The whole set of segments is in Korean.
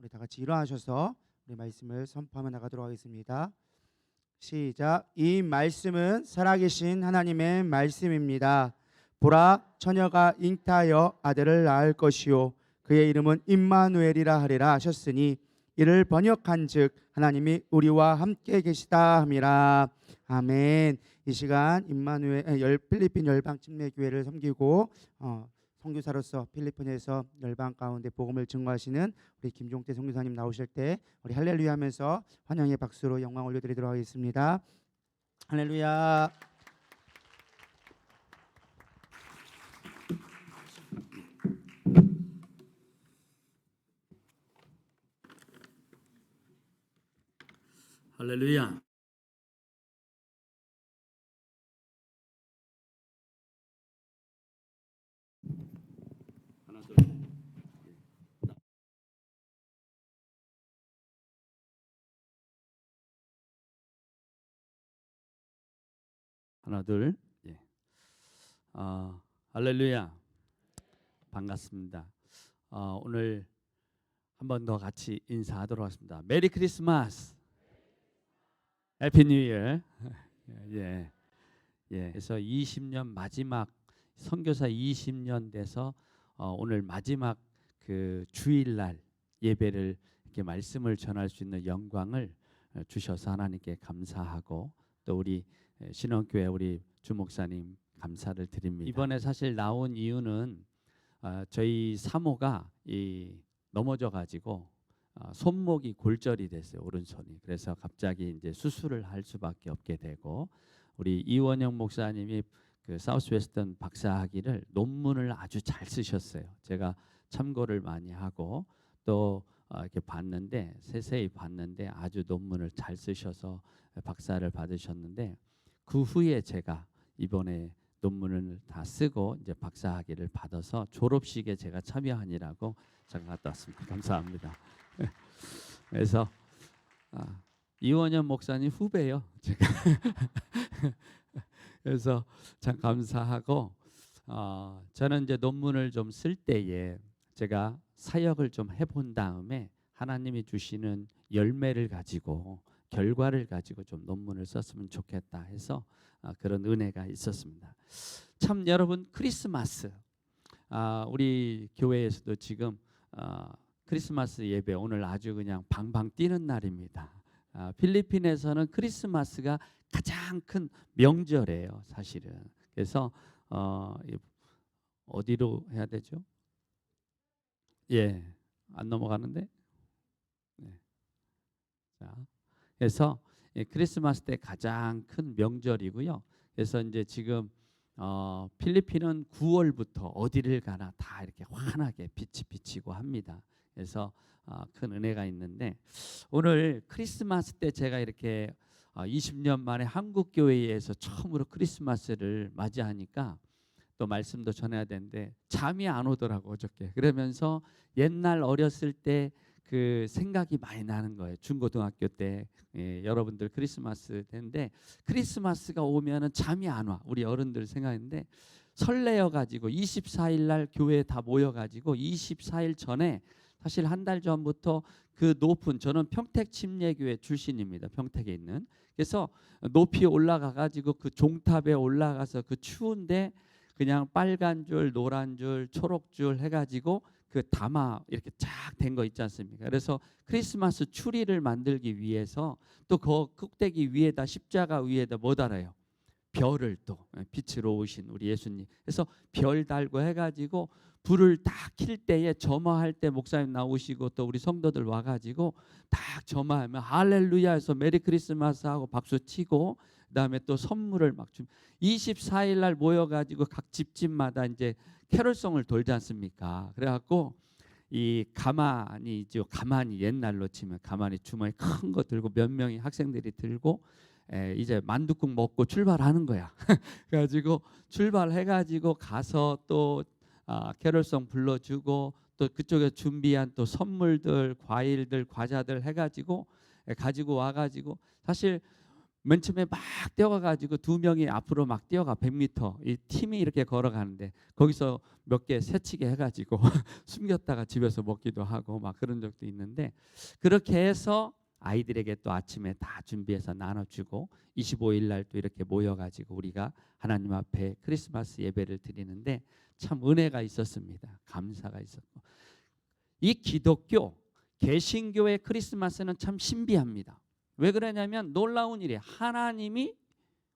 우리 다 같이 일어나셔서 우리 말씀을 선포하며 나가도록 하겠습니다. 시작. 이 말씀은 살아계신 하나님의 말씀입니다. 보라, 처녀가 잉타하여 아들을 낳을 것이요 그의 이름은 임마누엘이라 하리라 하셨으니 이를 번역한즉 하나님이 우리와 함께 계시다 함이라. 아멘. 이 시간 임마누엘 필리핀 열방 침례교회를 섬기고 선교사로서 필리핀에서 열방 가운데 복음을 증거하시는 우리 김종태 선교사님 나오실 때 우리 할렐루야 하면서 환영의 박수로 영광 올려드리도록 하겠습니다. 할렐루야. 할렐루야. 하나 둘. 하나 둘. 예. 할렐루야. 반갑습니다. 오늘 한 번 더 같이 인사하도록 하겠습니다. 메리 크리스마스. 해피 뉴 이어. 예. 예. 그래서 20년 마지막 선교사 20년 돼서 오늘 마지막 그 주일날 예배를 이렇게 말씀을 전할 수 있는 영광을 주셔서 하나님께 감사하고 또 우리 신원교회 우리 주목사님 감사를 드립니다. 이번에 사실 나온 이유는 저희 사모가 넘어져 가지고 손목이 골절이 됐어요. 오른손이. 그래서 갑자기 이제 수술을 할 수밖에 없게 되고 우리 이원영 목사님이 그 사우스웨스턴 박사학위를 논문을 아주 잘 쓰셨어요. 제가 참고를 많이 하고 또 이렇게 봤는데 세세히 봤는데 아주 논문을 잘 쓰셔서 박사를 받으셨는데 그 후에 제가 이번에 논문을 다 쓰고 이제 박사학위를 받아서 졸업식에 제가 참여하느라고 잠깐 갔다 왔습니다. 감사합니다. 그래서 이원현 목사님 후배요. 제가 그래서 참 감사하고 저는 이제 논문을 좀 쓸 때에 제가 사역을 좀 해본 다음에 하나님이 주시는 열매를 가지고 결과를 가지고 좀 논문을 썼으면 좋겠다 해서 그런 은혜가 있었습니다. 참 여러분 크리스마스 우리 교회에서도 지금 크리스마스 예배 오늘 아주 그냥 방방 뛰는 날입니다. 필리핀에서는 크리스마스가 가장 큰 명절이에요, 사실은. 그래서 어디로 해야 되죠? 예, 안 넘어가는데. 네. 자, 그래서 크리스마스 때 가장 큰 명절이고요. 그래서 이제 지금 필리핀은 9월부터 어디를 가나 다 이렇게 환하게 빛이 비치고 합니다. 그래서 큰 은혜가 있는데 오늘 크리스마스 때 제가 이렇게 20년 만에 한국 교회에서 처음으로 크리스마스를 맞이하니까 또 말씀도 전해야 되는데 잠이 안 오더라고 어저께. 그러면서 옛날 어렸을 때 그 생각이 많이 나는 거예요. 중고등학교 때 여러분들 크리스마스 때인데 크리스마스가 오면은 잠이 안 와. 우리 어른들 생각했는데 설레어 가지고 24일 날 교회에 다 모여 가지고 24일 전에 사실 한 달 전부터 그 높은 저는 평택 침례교회 출신입니다. 평택에 있는. 그래서 높이 올라가 가지고 그 종탑에 올라가서 그 추운데 그냥 빨간 줄, 노란 줄, 초록 줄 해가지고 그 담아 이렇게 쫙 된 거 있지 않습니까? 그래서 크리스마스 추리를 만들기 위해서 또 그 꼭대기 위에다 십자가 위에다 뭐 달아요? 별을 또 빛으로 오신 우리 예수님. 그래서 별 달고 해가지고 불을 딱 킬 때에 점화할 때 목사님 나오시고 또 우리 성도들 와가지고 딱 점화하면 할렐루야 해서 메리 크리스마스 하고 박수 치고 그다음에 또 선물을 막 주. 24일 날 모여가지고 각 집집마다 이제 캐롤송을 돌지 않습니까? 그래갖고 이 가만이죠. 가만이 옛날로 치면 가만이 주머니 큰 거 들고 몇 명이 학생들이 들고 이제 만둣국 먹고 출발하는 거야. 그래가지고 출발해가지고 가서 또 캐롤송 불러주고 또 그쪽에 준비한 또 선물들, 과일들, 과자들 해가지고 가지고 와가지고 사실 맨 처음에 막 뛰어가가지고 두 명이 앞으로 막 뛰어가 100m 이 팀이 이렇게 걸어가는데 거기서 몇 개 새치게 해가지고 숨겼다가 집에서 먹기도 하고 막 그런 적도 있는데 그렇게 해서 아이들에게 또 아침에 다 준비해서 나눠주고 25일 날 또 이렇게 모여가지고 우리가 하나님 앞에 크리스마스 예배를 드리는데 참 은혜가 있었습니다. 감사가 있었고 이 기독교 개신교의 크리스마스는 참 신비합니다. 왜 그러냐면 놀라운 일이에요. 하나님이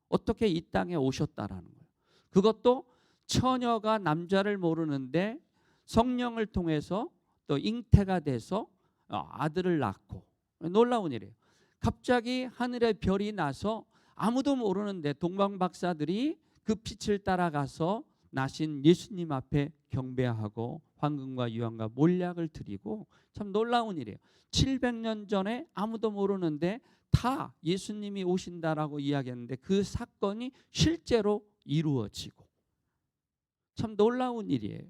어떻게 이 땅에 오셨다라는 거예요. 그것도 처녀가 남자를 모르는데 성령을 통해서 또 잉태가 돼서 아들을 낳고 놀라운 일이에요. 갑자기 하늘에 별이 나서 아무도 모르는데 동방박사들이 그 빛을 따라가서 나신 예수님 앞에 경배하고 황금과 유황과 몰약을 드리고 참 놀라운 일이에요. 700년 전에 아무도 모르는데 다 예수님이 오신다라고 이야기했는데 그 사건이 실제로 이루어지고 참 놀라운 일이에요.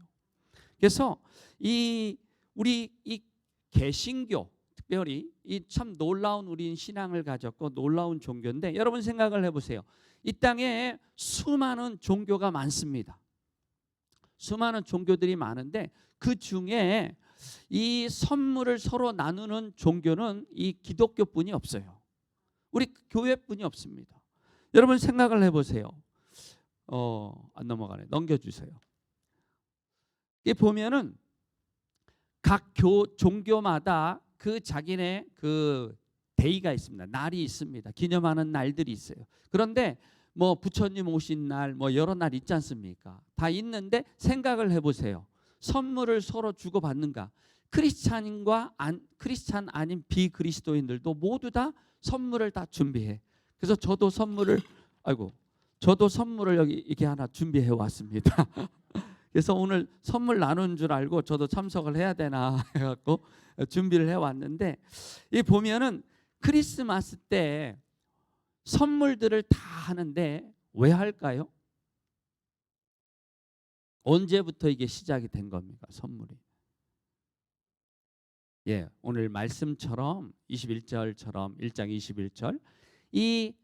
그래서 우리 이 개신교 특별히 이 참 놀라운 우리 신앙을 가졌고 놀라운 종교인데 여러분 생각을 해보세요. 이 땅에 수많은 종교가 많습니다. 수많은 종교들이 많은데 그 중에 이 선물을 서로 나누는 종교는 이 기독교뿐이 없어요. 우리 교회뿐이 없습니다. 여러분 생각을 해보세요. 안 넘어가네. 넘겨주세요. 이 보면은 각 종교마다 그 자기네 그 데이가 있습니다. 날이 있습니다. 기념하는 날들이 있어요. 그런데 뭐 부처님 오신 날 뭐 여러 날 있지 않습니까? 다 있는데 생각을 해보세요. 선물을 서로 주고받는가? 크리스찬 아닌 비그리스도인들도 모두 다 선물을 다 준비해. 그래서 저도 선물을 여기 이렇게 하나 준비해 왔습니다. 그래서 오늘 선물 나누는 줄 알고 저도 참석을 해야 되나 해갖고 준비를 해왔는데 이 보면은 크리스마스 때 선물들을 다 하는데 왜 할까요? 언제부터 이게 시작이 된 겁니까? 선물이. 예, 오늘 말씀처럼 21절처럼 1장 21절 이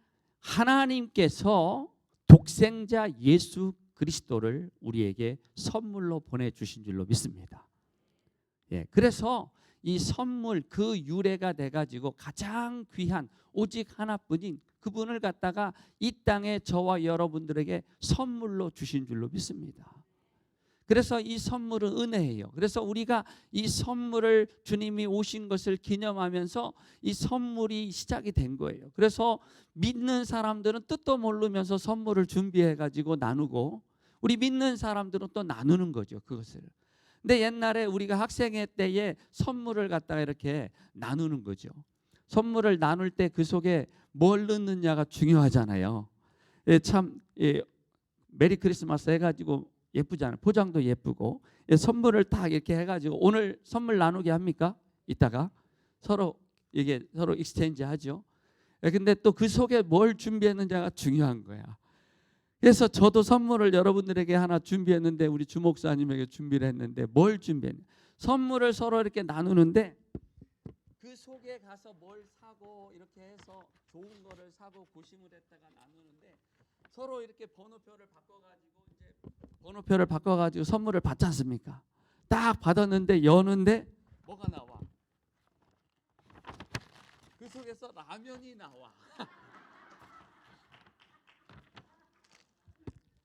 하나님께서 독생자 예수 그리스도를 우리에게 선물로 보내주신 줄로 믿습니다. 예, 그래서 이 선물 그 유래가 돼가지고 가장 귀한 오직 하나뿐인 그분을 갖다가 이 땅에 저와 여러분들에게 선물로 주신 줄로 믿습니다. 그래서 이 선물은 은혜예요. 그래서 우리가 이 선물을 주님이 오신 것을 기념하면서 이 선물이 시작이 된 거예요. 그래서 믿는 사람들은 뜻도 모르면서 선물을 준비해 가지고 나누고 우리 믿는 사람들은 또 나누는 거죠. 그것을. 근데 옛날에 우리가 학생회 때에 선물을 갖다가 이렇게 나누는 거죠. 선물을 나눌 때 그 속에 뭘 넣느냐가 중요하잖아요. 예, 참 메리 크리스마스 해가지고 예쁘잖아요. 포장도 예쁘고 선물을 딱 이렇게 해가지고 오늘 선물 나누게 합니까? 이따가 서로 익스체인지 하죠. 근데 또 그 속에 뭘 준비했는지가 중요한 거야. 그래서 저도 선물을 여러분들에게 하나 준비했는데 우리 주목사님에게 준비를 했는데 뭘 준비했냐? 선물을 서로 이렇게 나누는데 그 속에 가서 뭘 사고 이렇게 해서 좋은 거를 사고 고심을 했다가 나누는데 서로 이렇게 번호표를 바꿔가지고 선물을 받지 않습니까? 딱 받았는데 여는데 뭐가 나와? 그 속에서 라면이 나와.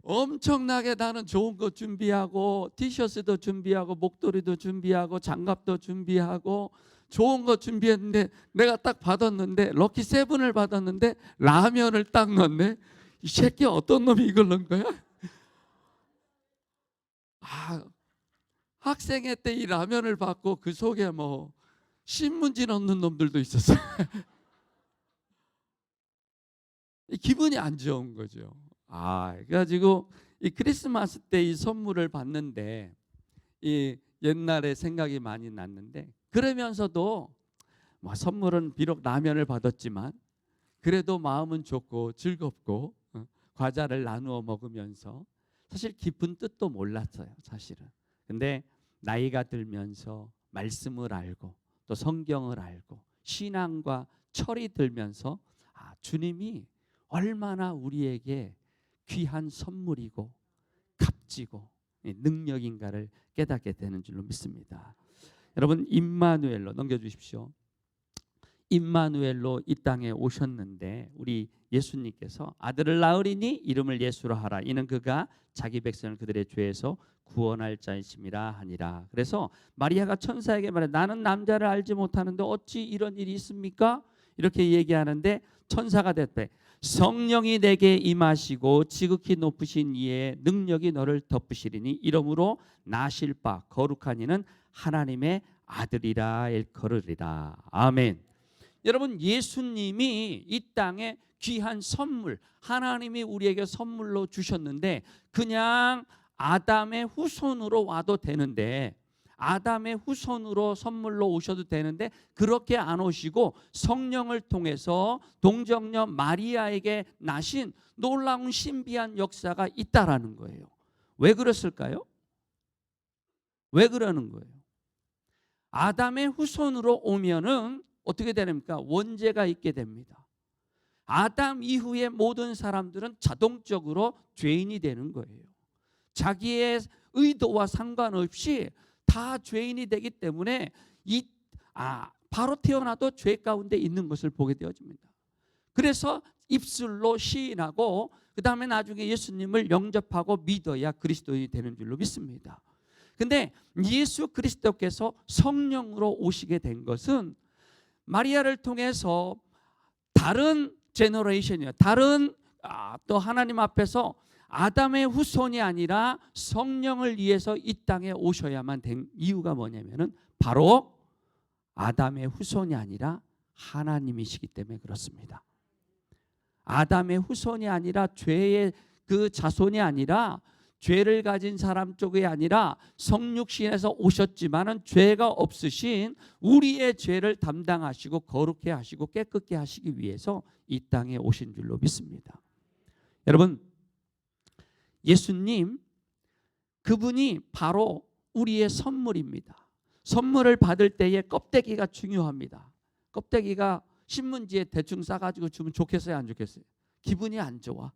엄청나게 나는 좋은 거 준비하고 티셔츠도 준비하고 목도리도 준비하고 장갑도 준비하고 좋은 거 준비했는데 내가 딱 받았는데 럭키 세븐을 받았는데 라면을 딱 넣네. 이 새끼 어떤 놈이 이걸 넣은 거야? 학생회 때 이 라면을 받고 그 속에 뭐 신문지 넣는 놈들도 있었어요. 기분이 안 좋은 거죠. 그래가지고 이 크리스마스 때 이 선물을 받는데 이 옛날에 생각이 많이 났는데 그러면서도 뭐 선물은 비록 라면을 받았지만 그래도 마음은 좋고 즐겁고 과자를 나누어 먹으면서 사실 깊은 뜻도 몰랐어요, 사실은. 근데 나이가 들면서 말씀을 알고 또 성경을 알고 신앙과 철이 들면서 주님이 얼마나 우리에게 귀한 선물이고 값지고 능력인가를 깨닫게 되는 줄로 믿습니다. 여러분, 임마누엘로 넘겨주십시오. 임마누엘로 이 땅에 오셨는데 우리 예수님께서 아들을 낳으리니 이름을 예수로 하라. 이는 그가 자기 백성을 그들의 죄에서 구원할 자이심이라 하니라. 그래서 마리아가 천사에게 말해, 나는 남자를 알지 못하는데 어찌 이런 일이 있습니까? 이렇게 얘기하는데 천사가 대답해, 성령이 내게 임하시고 지극히 높으신 이의 능력이 너를 덮으시리니 이러므로 나실 바 거룩한 이는 하나님의 아들이라 일컬으리라. 아멘. 여러분, 예수님이 이 땅에 귀한 선물, 하나님이 우리에게 선물로 주셨는데 그냥 아담의 후손으로 와도 되는데, 아담의 후손으로 선물로 오셔도 되는데 그렇게 안 오시고 성령을 통해서 동정녀 마리아에게 나신 놀라운 신비한 역사가 있다라는 거예요. 왜 그랬을까요? 왜 그러는 거예요? 아담의 후손으로 오면은 어떻게 됩니까? 원죄가 있게 됩니다. 아담 이후의 모든 사람들은 자동적으로 죄인이 되는 거예요. 자기의 의도와 상관없이 다 죄인이 되기 때문에 바로 태어나도 죄 가운데 있는 것을 보게 되어집니다. 그래서 입술로 시인하고 그 다음에 나중에 예수님을 영접하고 믿어야 그리스도인이 되는 줄로 믿습니다. 근데 예수 그리스도께서 성령으로 오시게 된 것은 마리아를 통해서 다른 제너레이션이요, 다른 또 하나님 앞에서 아담의 후손이 아니라 성령을 위해서 이 땅에 오셔야만 된 이유가 뭐냐면은 바로 아담의 후손이 아니라 하나님이시기 때문에 그렇습니다. 아담의 후손이 아니라 죄의 그 자손이 아니라 죄를 가진 사람 쪽이 아니라 성육신에서 오셨지만은 죄가 없으신 우리의 죄를 담당하시고 거룩해 하시고 깨끗게 하시기 위해서 이 땅에 오신 줄로 믿습니다. 여러분, 예수님 그분이 바로 우리의 선물입니다. 선물을 받을 때에 껍데기가 중요합니다. 껍데기가 신문지에 대충 싸가지고 주면 좋겠어요, 안 좋겠어요? 기분이 안 좋아.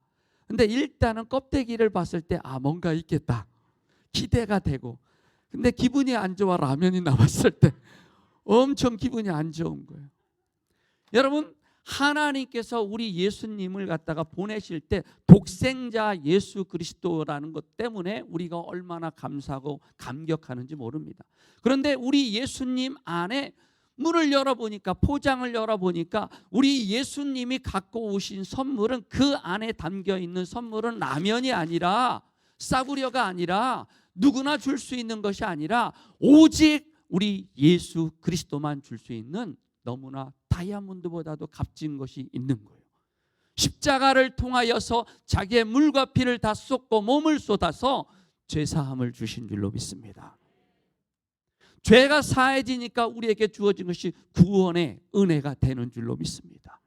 근데 일단은 껍데기를 봤을 때 뭔가 있겠다, 기대가 되고, 근데 기분이 안 좋아. 라면이 나왔을 때 엄청 기분이 안 좋은 거예요. 여러분, 하나님께서 우리 예수님을 갖다가 보내실 때 독생자 예수 그리스도라는 것 때문에 우리가 얼마나 감사하고 감격하는지 모릅니다. 그런데 우리 예수님 안에 문을 열어보니까, 포장을 열어보니까 우리 예수님이 갖고 오신 선물은, 그 안에 담겨있는 선물은 라면이 아니라, 싸구려가 아니라, 누구나 줄 수 있는 것이 아니라 오직 우리 예수 그리스도만 줄 수 있는 너무나 다이아몬드보다도 값진 것이 있는 거예요. 십자가를 통하여서 자기의 물과 피를 다 쏟고 몸을 쏟아서 죄사함을 주신 줄로 믿습니다. 죄가 사해지니까 우리에게 주어진 것이 구원의 은혜가 되는 줄로 믿습니다.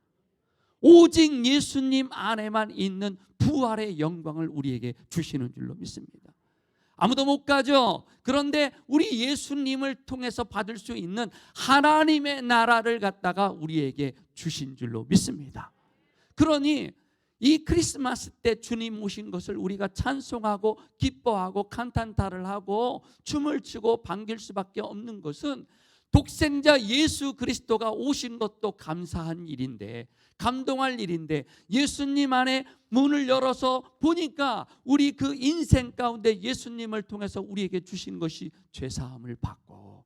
오직 예수님 안에만 있는 부활의 영광을 우리에게 주시는 줄로 믿습니다. 아무도 못 가죠. 그런데 우리 예수님을 통해서 받을 수 있는 하나님의 나라를 갖다가 우리에게 주신 줄로 믿습니다. 그러니 이 크리스마스 때 주님 오신 것을 우리가 찬송하고 기뻐하고 칸탄타를 하고 춤을 추고 반길 수밖에 없는 것은, 독생자 예수 그리스도가 오신 것도 감사한 일인데, 감동할 일인데, 예수님 안에 문을 열어서 보니까 우리 그 인생 가운데 예수님을 통해서 우리에게 주신 것이 죄사함을 받고,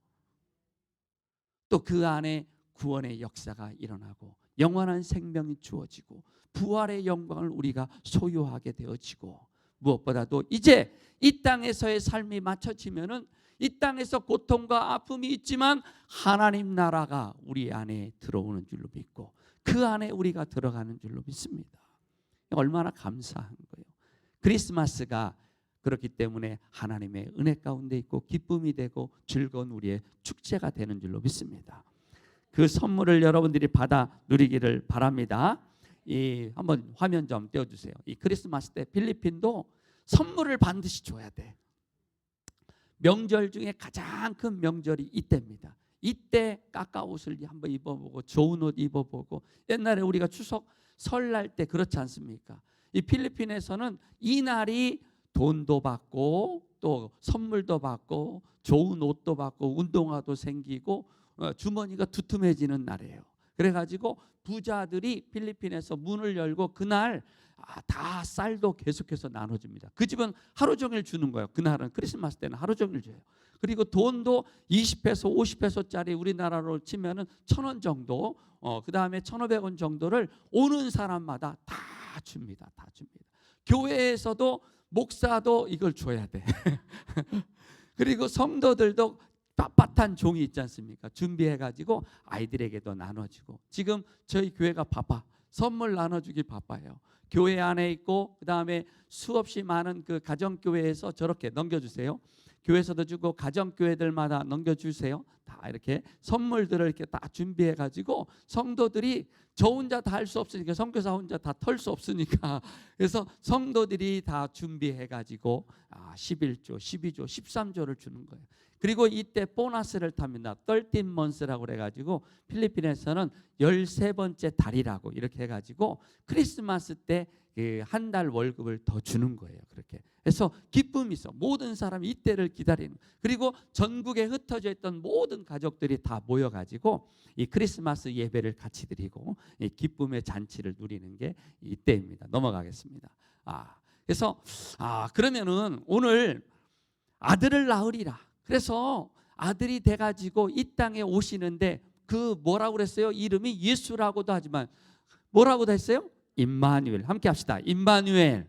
또 그 안에 구원의 역사가 일어나고 영원한 생명이 주어지고 부활의 영광을 우리가 소유하게 되어지고, 무엇보다도 이제 이 땅에서의 삶이 맞춰지면은 이 땅에서 고통과 아픔이 있지만 하나님 나라가 우리 안에 들어오는 줄로 믿고 그 안에 우리가 들어가는 줄로 믿습니다. 얼마나 감사한 거예요. 크리스마스가 그렇기 때문에 하나님의 은혜 가운데 있고 기쁨이 되고 즐거운 우리의 축제가 되는 줄로 믿습니다. 그 선물을 여러분들이 받아 누리기를 바랍니다. 한번 화면 좀 띄워주세요. 이 크리스마스 때 필리핀도 선물을 반드시 줘야 돼. 명절 중에 가장 큰 명절이 이때입니다. 이때 까까 옷을 한번 입어보고 좋은 옷 입어보고, 옛날에 우리가 추석 설날 때 그렇지 않습니까? 이 필리핀에서는 이 날이 돈도 받고 또 선물도 받고 좋은 옷도 받고 운동화도 생기고 주머니가 두툼해지는 날이에요. 그래가지고 부자들이 필리핀에서 문을 열고 그날 다 쌀도 계속해서 나눠줍니다. 그 집은 하루 종일 주는 거예요. 그날은 크리스마스 때는 하루 종일 줘요. 그리고 돈도 20페소 50페소짜리 우리나라로 치면은 1,000원 정도, 그 다음에 1,500원 정도를 오는 사람마다 다 줍니다. 다 줍니다. 교회에서도 목사도 이걸 줘야 돼. 그리고 성도들도 빳빳한 종이 있지 않습니까? 준비해가지고 아이들에게도 나눠주고. 지금 저희 교회가 바빠. 선물 나눠주기 바빠요. 교회 안에 있고 그 다음에 수없이 많은 그 가정교회에서 저렇게 넘겨주세요. 교회에서도 주고 가정교회들마다 넘겨주세요. 다 이렇게 선물들을 이렇게 다 준비해가지고 성도들이 저 혼자 다 할 수 없으니까, 선교사 혼자 다 털 수 없으니까, 그래서 성도들이 다 준비해가지고 11조, 12조, 13조를 주는 거예요. 그리고 이때 보너스를 탑니다. 13months라고 그래가지고 필리핀에서는 13번째 달이라고 이렇게 해가지고 크리스마스 때 한 달 월급을 더 주는 거예요. 그렇게 해서 기쁨이 있어. 모든 사람이 이때를 기다리는. 그리고 전국에 흩어져 있던 모든 가족들이 다 모여가지고 이 크리스마스 예배를 같이 드리고 이 기쁨의 잔치를 누리는 게 이때입니다. 넘어가겠습니다. 그래서 그러면은 오늘 아들을 낳으리라. 그래서 아들이 돼가지고 이 땅에 오시는데 그 뭐라고 그랬어요? 이름이 예수라고도 하지만 뭐라고도 했어요? 임마누엘. 함께 합시다. 임마누엘.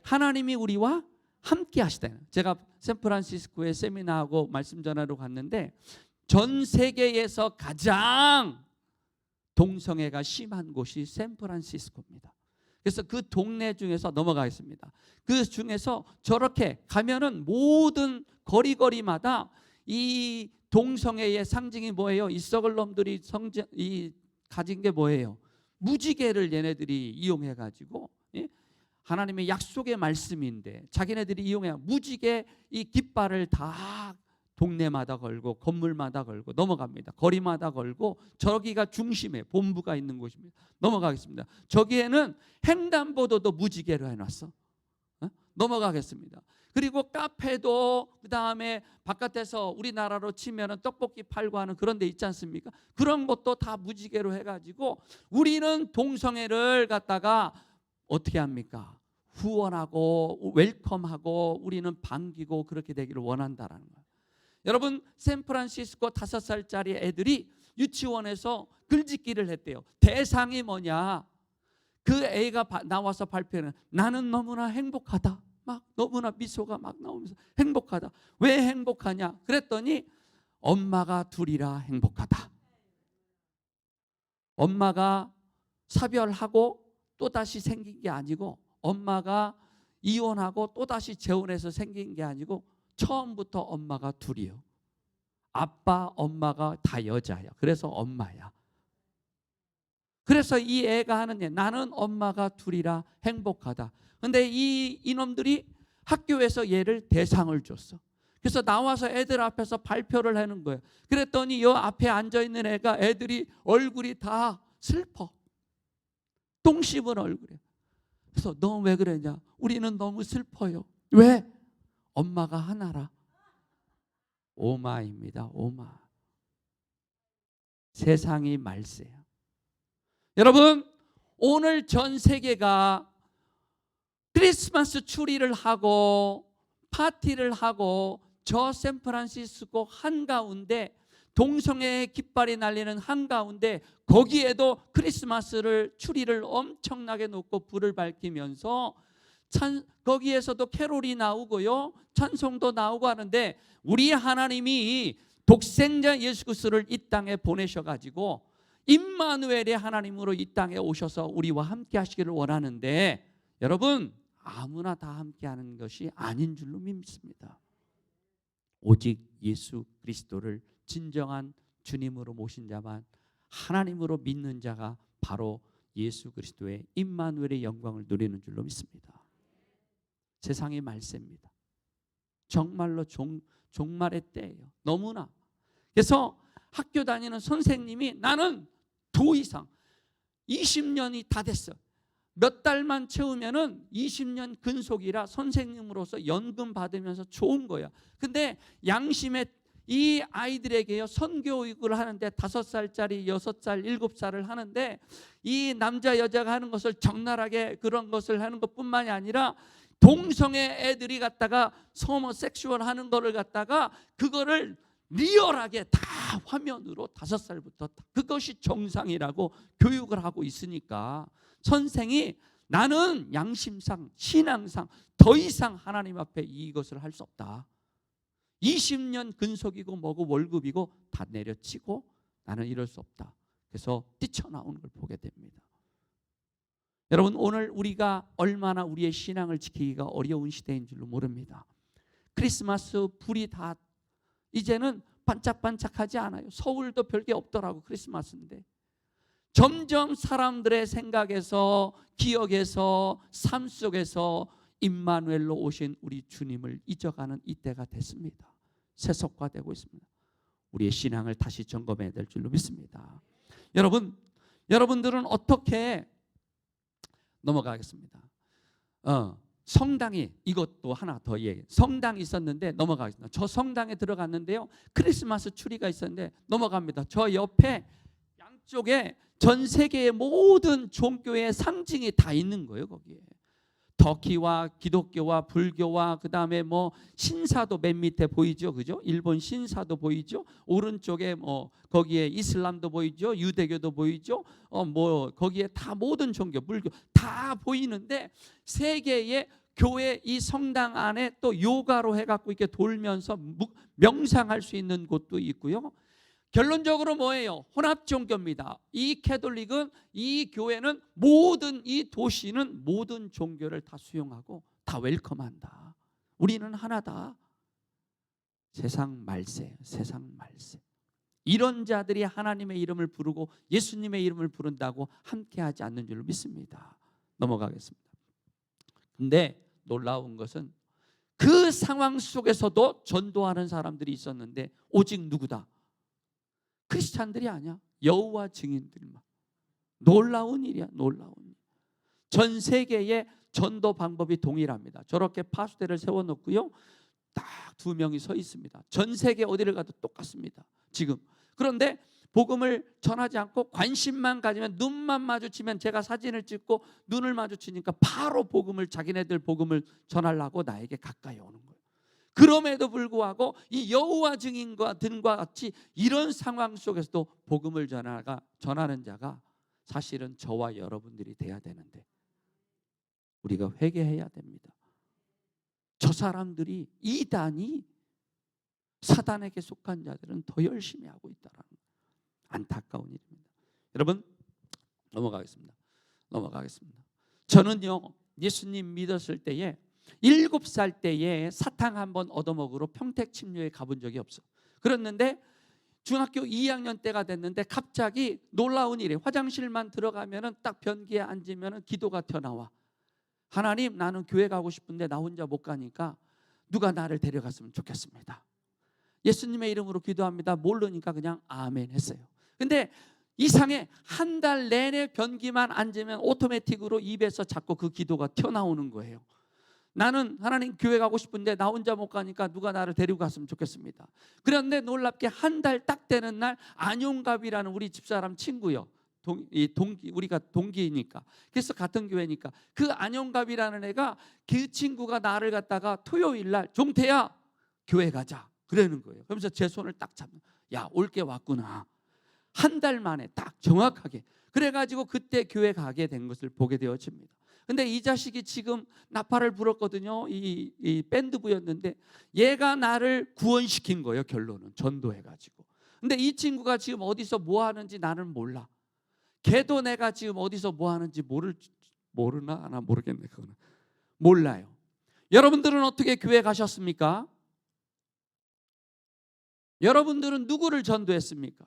하나님이 우리와 함께 하시다. 제가 샌프란시스코에 세미나하고 말씀 전하러 갔는데 전 세계에서 가장 동성애가 심한 곳이 샌프란시스코입니다. 그래서 그 동네 중에서 넘어가겠습니다. 그 중에서 저렇게 가면은 모든 거리마다 이 동성애의 상징이 뭐예요? 이 썩을 놈들이 가진 게 뭐예요? 무지개를 얘네들이 이용해가지고, 하나님의 약속의 말씀인데 자기네들이 이용해 무지개 이 깃발을 다 동네마다 걸고 건물마다 걸고 넘어갑니다. 거리마다 걸고 저기가 중심에 본부가 있는 곳입니다. 넘어가겠습니다. 저기에는 횡단보도도 무지개로 해놨어. 넘어가겠습니다. 그리고 카페도 그 다음에 바깥에서 우리나라로 치면은 떡볶이 팔고 하는 그런 데 있지 않습니까? 그런 것도 다 무지개로 해가지고 우리는 동성애를 갖다가 어떻게 합니까? 후원하고 웰컴하고 우리는 반기고 그렇게 되기를 원한다라는 거예요. 여러분, 샌프란시스코 5살짜리 애들이 유치원에서 글짓기를 했대요. 대상이 뭐냐? 그 애가 나와서 발표는 나는 너무나 행복하다. 막 너무나 미소가 막 나오면서 행복하다. 왜 행복하냐? 그랬더니 엄마가 둘이라 행복하다. 엄마가 사별하고 또다시 생긴 게 아니고 엄마가 이혼하고 또다시 재혼해서 생긴 게 아니고 처음부터 엄마가 둘이요. 아빠, 엄마가 다 여자야. 그래서 엄마야. 그래서 이 애가 하는 일, 나는 엄마가 둘이라 행복하다. 근데 이놈들이 학교에서 얘를 대상을 줬어. 그래서 나와서 애들 앞에서 발표를 하는 거예요. 그랬더니 요 앞에 앉아있는 애가 애들이 얼굴이 다 슬퍼. 똥 씹은 얼굴이야. 그래서 너 왜 그러냐? 우리는 너무 슬퍼요. 왜? 엄마가 하나라. 오마입니다. 오마. 세상이 말세야. 여러분, 오늘 전 세계가 크리스마스 추리를 하고 파티를 하고 저 샌프란시스코 한가운데 동성애의 깃발이 날리는 한가운데 거기에도 크리스마스를 추리를 엄청나게 놓고 불을 밝히면서 거기에서도 캐롤이 나오고요, 찬송도 나오고 하는데 우리 하나님이 독생자 예수 그리스도를 이 땅에 보내셔가지고 임마누엘의 하나님으로 이 땅에 오셔서 우리와 함께 하시기를 원하는데 여러분, 아무나 다 함께하는 것이 아닌 줄로 믿습니다. 오직 예수 그리스도를 진정한 주님으로 모신 자만, 하나님으로 믿는 자가 바로 예수 그리스도의 임마누엘의 영광을 누리는 줄로 믿습니다. 세상의 말세입니다. 정말로 종말의 때예요. 너무나. 그래서 학교 다니는 선생님이 나는 더 이상 20년이 다 됐어. 몇 달만 채우면은 20년 근속이라 선생님으로서 연금 받으면서 좋은 거야. 근데 양심에 이 아이들에게요, 선교육을 하는데 5살짜리, 6살, 7살을 하는데 이 남자 여자가 하는 것을 적나라하게 그런 것을 하는 것뿐만이 아니라 동성애 애들이 갖다가 호모섹슈얼 하는 거를 갖다가 그거를 리얼하게 다 화면으로 5살부터 그것이 정상이라고 교육을 하고 있으니까 선생이 나는 양심상 신앙상 더 이상 하나님 앞에 이것을 할 수 없다. 20년 근속이고 뭐고 월급이고 다 내려치고 나는 이럴 수 없다. 그래서 뛰쳐나오는 걸 보게 됩니다. 여러분, 오늘 우리가 얼마나 우리의 신앙을 지키기가 어려운 시대인 줄로 모릅니다. 크리스마스 불이 다 이제는 반짝반짝하지 않아요. 서울도 별게 없더라고 크리스마스인데. 점점 사람들의 생각에서 기억에서 삶 속에서 임마누엘로 오신 우리 주님을 잊어가는 이때가 됐습니다. 세속화되고 있습니다. 우리의 신앙을 다시 점검해야 될 줄로 믿습니다. 여러분들은 어떻게 넘어가겠습니다. 성당이 이것도 하나 더 얘기해. 성당이 있었는데 넘어가겠습니다. 저 성당에 들어갔는데요, 크리스마스 추리가 있었는데 넘어갑니다. 저 옆에 양쪽에 전 세계의 모든 종교의 상징이 다 있는 거예요. 거기에 터키와 기독교와 불교와 그 다음에 뭐 신사도 맨 밑에 보이죠, 그죠? 일본 신사도 보이죠. 오른쪽에 뭐 거기에 이슬람도 보이죠, 유대교도 보이죠. 뭐 거기에 다 모든 종교, 불교 다 보이는데 세계의 교회 이 성당 안에 또 요가로 해갖고 이렇게 돌면서 명상할 수 있는 곳도 있고요. 결론적으로 뭐예요? 혼합 종교입니다. 이 캐톨릭은, 이 교회는 모든 이 도시는 모든 종교를 다 수용하고 다 웰컴한다. 우리는 하나다. 세상 말세, 세상 말세. 이런 자들이 하나님의 이름을 부르고 예수님의 이름을 부른다고 함께하지 않는 줄로 믿습니다. 넘어가겠습니다. 근데 놀라운 것은 그 상황 속에서도 전도하는 사람들이 있었는데 오직 누구다? 크리스찬들이 아니야. 여호와 증인들만. 놀라운 일이야. 놀라운 일. 전 세계의 전도 방법이 동일합니다. 저렇게 파수대를 세워놓고요, 딱 2명이 서 있습니다. 전 세계 어디를 가도 똑같습니다. 지금. 그런데 복음을 전하지 않고 관심만 가지면, 눈만 마주치면, 제가 사진을 찍고 눈을 마주치니까 바로 복음을, 자기네들 복음을 전하려고 나에게 가까이 오는 거예요. 그럼에도 불구하고 이 여호와 증인과 등과 같이 이런 상황 속에서도 복음을 전하는 자가 사실은 저와 여러분들이 돼야 되는데 우리가 회개해야 됩니다. 저 사람들이, 이단이, 사단에게 속한 자들은 더 열심히 하고 있다라는 안타까운 일입니다. 여러분, 넘어가겠습니다. 저는요, 예수님 믿었을 때에 7살 때에 사탕 한번 얻어먹으러 평택 침례에 가본 적이 없어. 그랬는데 중학교 2학년 때가 됐는데 갑자기 놀라운 일이, 화장실만 들어가면은 딱 변기에 앉으면은 기도가 튀어나와. 하나님, 나는 교회 가고 싶은데 나 혼자 못 가니까 누가 나를 데려갔으면 좋겠습니다. 예수님의 이름으로 기도합니다. 모르니까 그냥 아멘 했어요. 근데 이상해. 한 달 내내 변기만 앉으면 오토매틱으로 입에서 자꾸 그 기도가 튀어나오는 거예요. 나는 하나님 교회 가고 싶은데 나 혼자 못 가니까 누가 나를 데리고 갔으면 좋겠습니다. 그런데 놀랍게 한 달 딱 되는 날 안용갑이라는 우리 집사람 친구요. 우리가 동기니까. 그래서 같은 교회니까. 그 안용갑이라는 애가, 그 친구가 나를 갖다가 토요일 날 종태야 교회 가자 그러는 거예요. 그러면서 제 손을 딱 잡는, 야, 올게 왔구나. 한 달 만에 딱 정확하게. 그래가지고 그때 교회 가게 된 것을 보게 되어집니다. 근데 이 자식이 지금 나팔을 불었거든요. 이 밴드부였는데 얘가 나를 구원시킨 거예요. 결론은 전도해가지고. 근데 이 친구가 지금 어디서 뭐 하는지 나는 몰라. 걔도 내가 지금 어디서 뭐 하는지 모르나? 나 모르겠네. 그거는 몰라요. 여러분들은 어떻게 교회 가셨습니까? 여러분들은 누구를 전도했습니까?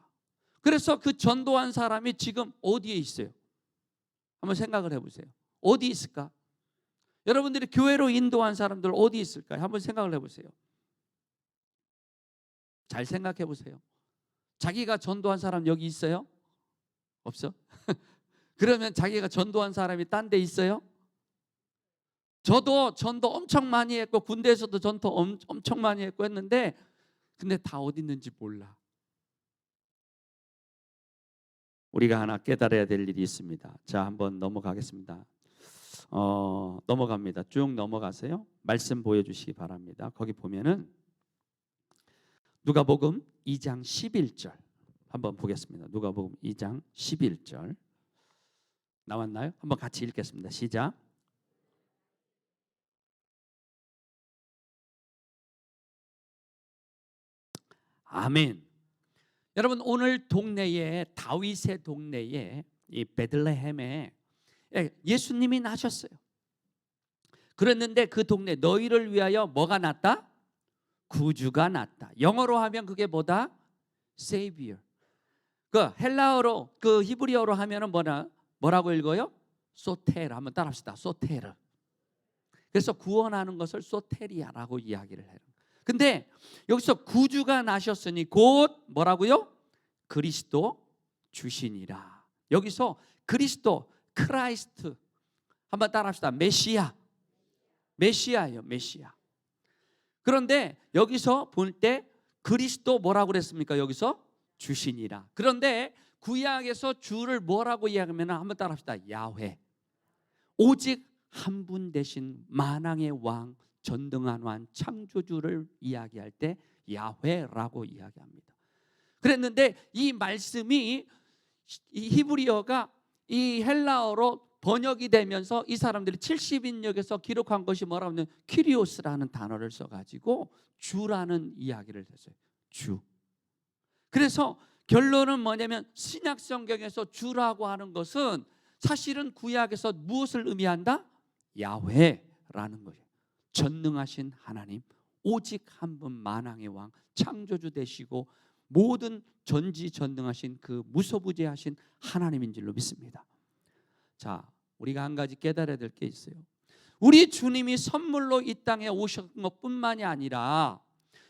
그래서 그 전도한 사람이 지금 어디에 있어요? 한번 생각을 해보세요. 어디 있을까? 여러분들이 교회로 인도한 사람들 어디 있을까요? 한번 생각을 해보세요. 잘 생각해 보세요. 자기가 전도한 사람 여기 있어요? 없어? 그러면 자기가 전도한 사람이 딴 데 있어요? 저도 전도 엄청 많이 했고 군대에서도 전도 엄청 많이 했고 했는데 근데 다 어디 있는지 몰라. 우리가 하나 깨달아야 될 일이 있습니다. 자, 한번 넘어가겠습니다. 넘어갑니다. 쭉 넘어가세요. 말씀 보여주시기 바랍니다. 거기 보면은 누가복음 2장 11절 한번 보겠습니다. 누가복음 2장 11절 나왔나요? 한번 같이 읽겠습니다. 시작. 아멘. 여러분, 오늘 동네에, 다윗의 동네에, 이 베들레헴에 예수님이 나셨어요. 그랬는데 그 동네 너희를 위하여 뭐가 났다? 구주가 났다. 영어로 하면 그게 뭐다? Savior. 그 헬라어로, 그 히브리어로 하면은 뭐라고 읽어요? 소테르. 한번 따라합시다. 소테르. 그래서 구원하는 것을 소테리아라고 이야기를 해요. 근데 여기서 구주가 나셨으니 곧 뭐라고요? 그리스도 주시니라. 여기서 그리스도, 크라이스트 한번 따라합시다. 메시아. 메시아예요. 메시아. 그런데 여기서 볼 때 그리스도 뭐라고 그랬습니까? 여기서 주시니라. 그런데 구약에서 주를 뭐라고 이야기하면 한번 따라합시다. 야훼. 오직 한 분 되신 만왕의 왕, 전등한 왕, 창조주를 이야기할 때 야훼라고 이야기합니다. 그랬는데 이 말씀이 이 히브리어가 이 헬라어로 번역이 되면서 이 사람들이 70인역에서 기록한 것이 뭐라고 하면 키리오스라는 단어를 써가지고 주라는 이야기를 했어요. 주. 그래서 결론은 뭐냐면 신약 성경에서 주라고 하는 것은 사실은 구약에서 무엇을 의미한다? 야훼라는 거예요. 전능하신 하나님, 오직 한 분 만왕의 왕, 창조주 되시고 모든 전지전능하신 그 무소부재하신 하나님인 줄로 믿습니다. 자, 우리가 한 가지 깨달아야 될 게 있어요. 우리 주님이 선물로 이 땅에 오신 것뿐만이 아니라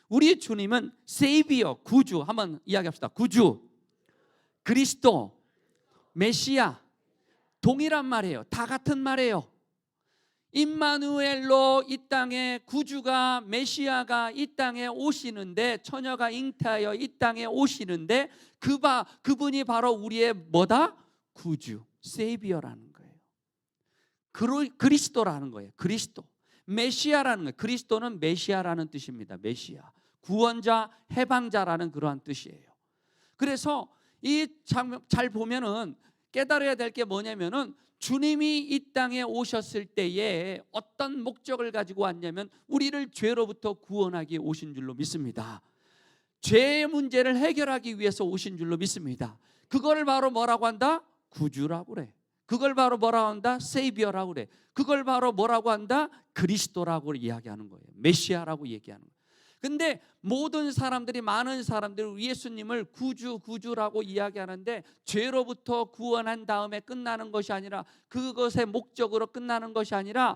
우리 주님은 세이비어, 구주, 한번 이야기합시다. 구주, 그리스도, 메시아, 동일한 말이에요. 다 같은 말이에요. 임마누엘로 이 땅에 구주가, 메시아가 이 땅에 오시는데, 처녀가 잉태하여 이 땅에 오시는데 그분이 바로 우리의 뭐다? 구주, 세이비어라는 거예요. 그리스도라는 거예요. 그리스도. 메시아라는 거예요. 그리스도는 메시아라는 뜻입니다. 메시아. 구원자, 해방자라는 그러한 뜻이에요. 그래서 이 잘 보면은 깨달아야 될 게 뭐냐면은 주님이 이 땅에 오셨을 때에 어떤 목적을 가지고 왔냐면 우리를 죄로부터 구원하기 오신 줄로 믿습니다. 죄의 문제를 해결하기 위해서 오신 줄로 믿습니다. 그걸 바로 뭐라고 한다? 구주라고 그래. 그걸 바로 뭐라고 한다? 세이비어라고 그래. 그걸 바로 뭐라고 한다? 그리스도라고 이야기하는 거예요. 메시아라고 얘기하는 거예요. 근데 모든 사람들이, 많은 사람들이 예수님을 구주라고 이야기하는데 죄로부터 구원한 다음에 끝나는 것이 아니라, 그것의 목적으로 끝나는 것이 아니라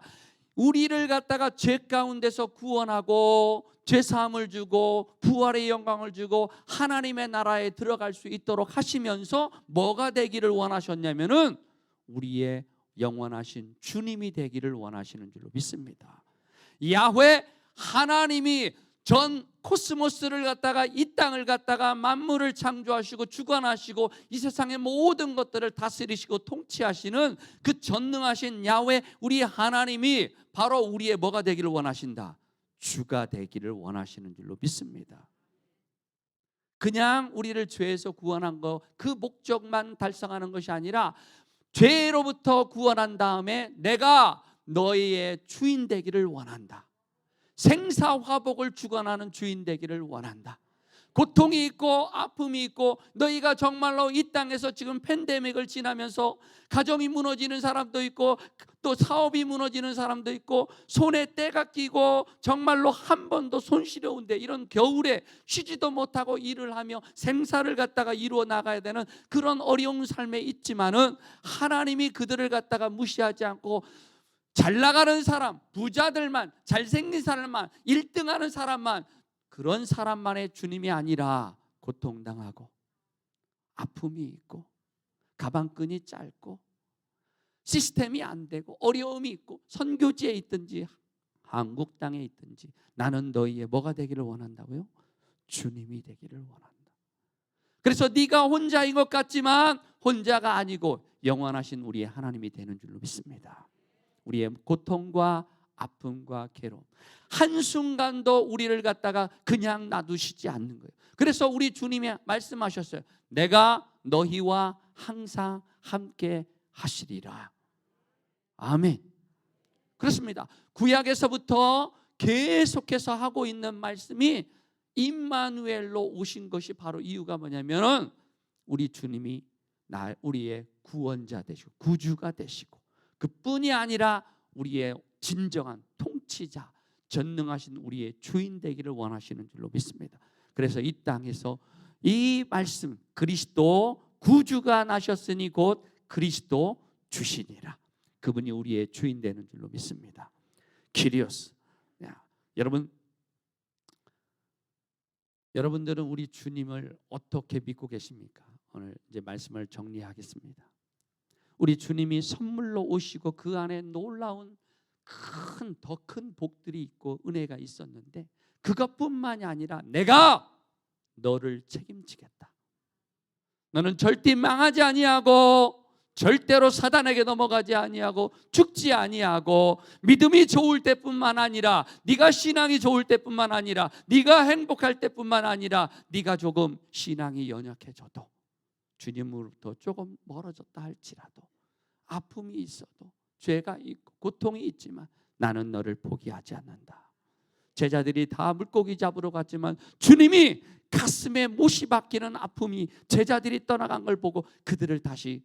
우리를 갖다가 죄 가운데서 구원하고 죄사함을 주고 부활의 영광을 주고 하나님의 나라에 들어갈 수 있도록 하시면서 뭐가 되기를 원하셨냐면은 우리의 영원하신 주님이 되기를 원하시는 줄로 믿습니다. 야훼, 하나님이 전 코스모스를 갖다가, 이 땅을 갖다가 만물을 창조하시고 주관하시고 이 세상의 모든 것들을 다스리시고 통치하시는 그 전능하신 야훼, 우리 하나님이 바로 우리의 뭐가 되기를 원하신다? 주가 되기를 원하시는 줄로 믿습니다. 그냥 우리를 죄에서 구원한 거, 그 목적만 달성하는 것이 아니라 죄로부터 구원한 다음에 내가 너희의 주인 되기를 원한다. 생사화복을 주관하는 주인 되기를 원한다. 고통이 있고 아픔이 있고, 너희가 정말로 이 땅에서 지금 팬데믹을 지나면서 가정이 무너지는 사람도 있고 또 사업이 무너지는 사람도 있고 손에 때가 끼고 정말로 한 번도 손시려운데 이런 겨울에 쉬지도 못하고 일을 하며 생사를 갖다가 이루어 나가야 되는 그런 어려운 삶에 있지만은 하나님이 그들을 갖다가 무시하지 않고 잘 나가는 사람, 부자들만, 잘생긴 사람만, 1등하는 사람만, 그런 사람만의 주님이 아니라 고통당하고 아픔이 있고 가방끈이 짧고 시스템이 안 되고 어려움이 있고 선교지에 있든지 한국 땅에 있든지 나는 너희의 뭐가 되기를 원한다고요? 주님이 되기를 원한다. 그래서 네가 혼자인 것 같지만 혼자가 아니고 영원하신 우리의 하나님이 되는 줄로 믿습니다. 우리의 고통과 아픔과 괴로움 한순간도 우리를 갖다가 그냥 놔두시지 않는 거예요. 그래서 우리 주님이 말씀하셨어요. 내가 너희와 항상 함께 하시리라. 아멘. 그렇습니다. 구약에서부터 계속해서 하고 있는 말씀이 임마누엘로 오신 것이 바로 이유가 뭐냐면은 우리 주님이 우리의 구원자 되시고 구주가 되시고 그뿐이 아니라 우리의 진정한 통치자 전능하신 우리의 주인 되기를 원하시는 줄로 믿습니다. 그래서 이 땅에서 이 말씀 그리스도 구주가 나셨으니 곧 그리스도 주시니라. 그분이 우리의 주인 되는 줄로 믿습니다. 키리오스. 여러분들은 우리 주님을 어떻게 믿고 계십니까? 오늘 이제 말씀을 정리하겠습니다. 우리 주님이 선물로 오시고 그 안에 놀라운 더 큰 복들이 있고 은혜가 있었는데 그것뿐만이 아니라 내가 너를 책임지겠다. 너는 절대 망하지 아니하고 절대로 사단에게 넘어가지 아니하고 죽지 아니하고 믿음이 좋을 때뿐만 아니라 네가 신앙이 좋을 때뿐만 아니라 네가 행복할 때뿐만 아니라 네가 조금 신앙이 연약해져도 주님으로부터 조금 멀어졌다 할지라도 아픔이 있어도 죄가 있고 고통이 있지만 나는 너를 포기하지 않는다. 제자들이 다 물고기 잡으러 갔지만 주님이 가슴에 못이 박히는 아픔이 제자들이 떠나간 걸 보고 그들을 다시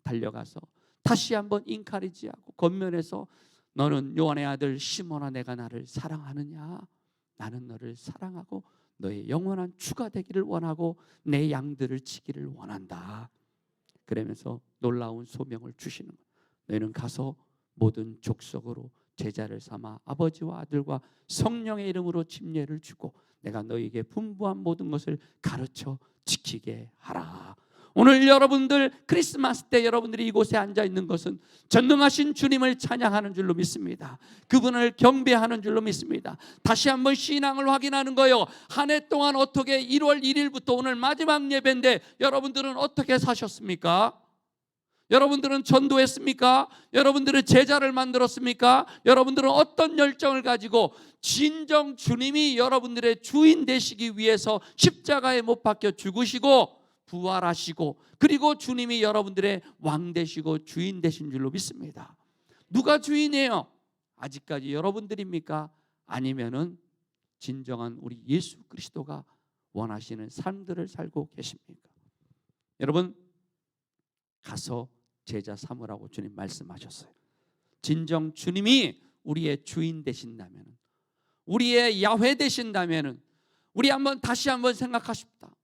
달려가서 다시 한번 인카리지하고 겉면에서 너는 요한의 아들 시몬아 내가 나를 사랑하느냐? 나는 너를 사랑하고 너의 영원한 주가 되기를 원하고 내 양들을 치기를 원한다. 그러면서 놀라운 소명을 주시는 거예요. 너희는 가서 모든 족속으로 제자를 삼아 아버지와 아들과 성령의 이름으로 침례를 주고 내가 너희에게 분부한 모든 것을 가르쳐 지키게 하라. 오늘 여러분들 크리스마스 때 여러분들이 이곳에 앉아 있는 것은 전능하신 주님을 찬양하는 줄로 믿습니다. 그분을 경배하는 줄로 믿습니다. 다시 한번 신앙을 확인하는 거예요. 한 해 동안 어떻게 1월 1일부터 오늘 마지막 예배인데 여러분들은 어떻게 사셨습니까? 여러분들은 전도했습니까? 여러분들은 제자를 만들었습니까? 여러분들은 어떤 열정을 가지고 진정 주님이 여러분들의 주인 되시기 위해서 십자가에 못 박혀 죽으시고 부활하시고 그리고 주님이 여러분들의 왕 되시고 주인 되신 줄로 믿습니다. 누가 주인이에요? 아직까지 여러분들입니까? 아니면은 진정한 우리 예수 그리스도가 원하시는 삶들을 살고 계십니까? 여러분 가서 제자 삼으라고 주님 말씀하셨어요. 진정 주님이 우리의 주인 되신다면, 우리의 야훼 되신다면 우리 다시 한번 생각하십시다.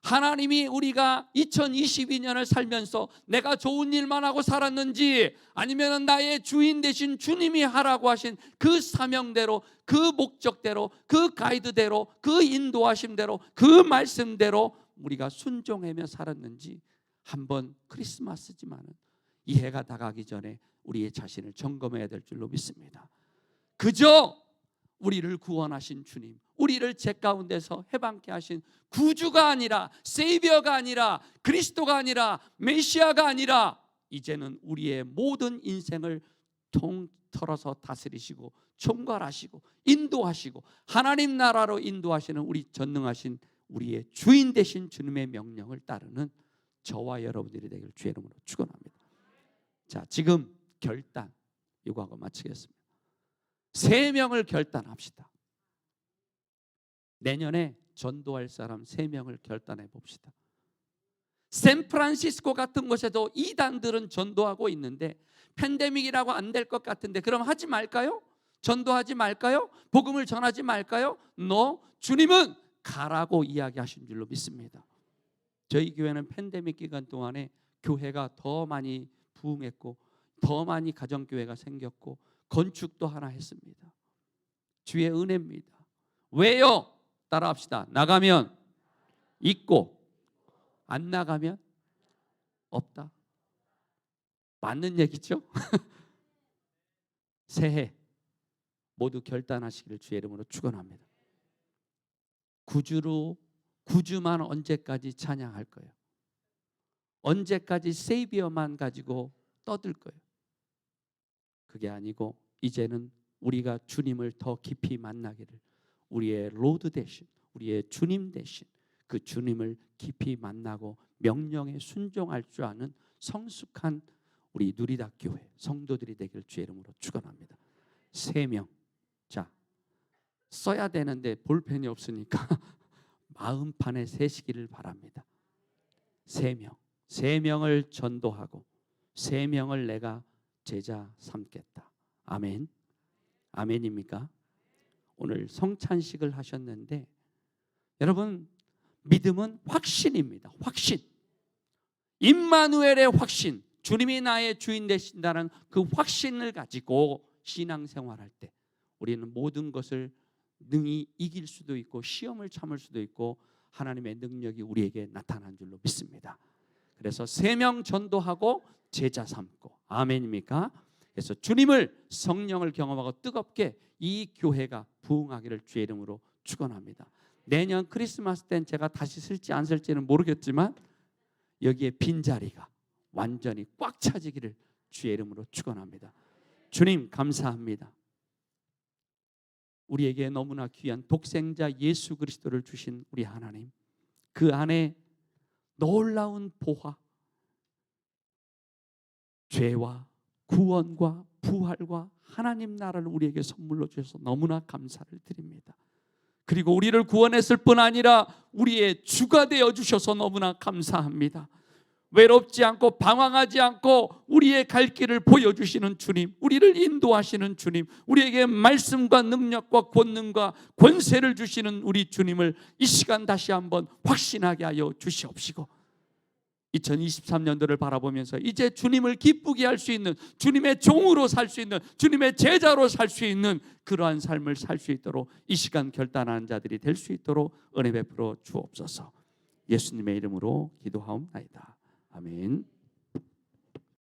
하나님이 우리가 2022년을 살면서 내가 좋은 일만 하고 살았는지 아니면 나의 주인 되신 주님이 하라고 하신 그 사명대로 그 목적대로 그 가이드대로 그 인도하심대로 그 말씀대로 우리가 순종하며 살았는지 한번 크리스마스지만은 이 해가 다가기 전에 우리의 자신을 점검해야 될 줄로 믿습니다. 그저 우리를 구원하신 주님, 우리를 죄 가운데서 해방케 하신 구주가 아니라 세이비어가 아니라 그리스도가 아니라 메시아가 아니라 이제는 우리의 모든 인생을 통틀어서 다스리시고 총괄하시고 인도하시고 하나님 나라로 인도하시는 우리 전능하신 우리의 주인 되신 주님의 명령을 따르는 저와 여러분들이 되길 주의 이름으로 축원합니다. 자, 지금 결단 요구하고 마치겠습니다. 3명을 결단합시다. 내년에 전도할 사람 3명을 결단해 봅시다. 샌프란시스코 같은 곳에도 이단들은 전도하고 있는데 팬데믹이라고 안 될 것 같은데 그럼 하지 말까요? 전도하지 말까요? 복음을 전하지 말까요? No, 주님은 가라고 이야기하신 줄로 믿습니다. 저희 교회는 팬데믹 기간 동안에 교회가 더 많이 부흥했고 더 많이 가정교회가 생겼고 건축도 하나 했습니다. 주의 은혜입니다. 왜요? 따라합시다. 나가면 있고 안 나가면 없다. 맞는 얘기죠? 새해 모두 결단하시기를 주의 이름으로 축원합니다. 구주만 언제까지 찬양할 거예요? 언제까지 세이비어만 가지고 떠들 거예요? 그게 아니고 이제는 우리가 주님을 더 깊이 만나기를, 우리의 로드 대신, 우리의 주님 대신 그 주님을 깊이 만나고 명령에 순종할 줄 아는 성숙한 우리 누리다 교회 성도들이 되기를 주의 이름으로 축원합니다. 3명. 자, 써야 되는데 볼펜이 없으니까 마음판에 새시기를 바랍니다. 3명. 3명을 전도하고 3명을 내가 제자 삼겠다. 아멘. 아멘입니까? 오늘 성찬식을 하셨는데 여러분, 믿음은 확신입니다. 확신. 임마누엘의 확신. 주님이 나의 주인 되신다는 그 확신을 가지고 신앙생활할 때 우리는 모든 것을 능히 이길 수도 있고 시험을 참을 수도 있고 하나님의 능력이 우리에게 나타난 줄로 믿습니다. 그래서 3명 전도하고 제자 삼고. 아멘입니까? 그래서 주님을, 성령을 경험하고 뜨겁게 이 교회가 부흥하기를 주의 이름으로 축원합니다. 내년 크리스마스 땐 제가 다시 쓸지 안 쓸지는 모르겠지만 여기에 빈자리가 완전히 꽉 차지기를 주의 이름으로 축원합니다. 주님 감사합니다. 우리에게 너무나 귀한 독생자 예수 그리스도를 주신 우리 하나님, 그 안에 놀라운 보화, 죄와 구원과 부활과 하나님 나라를 우리에게 선물로 주셔서 너무나 감사를 드립니다. 그리고 우리를 구원했을 뿐 아니라 우리의 주가 되어 주셔서 너무나 감사합니다. 외롭지 않고 방황하지 않고 우리의 갈 길을 보여주시는 주님, 우리를 인도하시는 주님, 우리에게 말씀과 능력과 권능과 권세를 주시는 우리 주님을 이 시간 다시 한번 확신하게 하여 주시옵시고 2023년도를 바라보면서 이제 주님을 기쁘게 할 수 있는, 주님의 종으로 살 수 있는, 주님의 제자로 살 수 있는 그러한 삶을 살 수 있도록 이 시간 결단하는 자들이 될 수 있도록 은혜 베풀어 주옵소서. 예수님의 이름으로 기도하옵나이다. 아멘.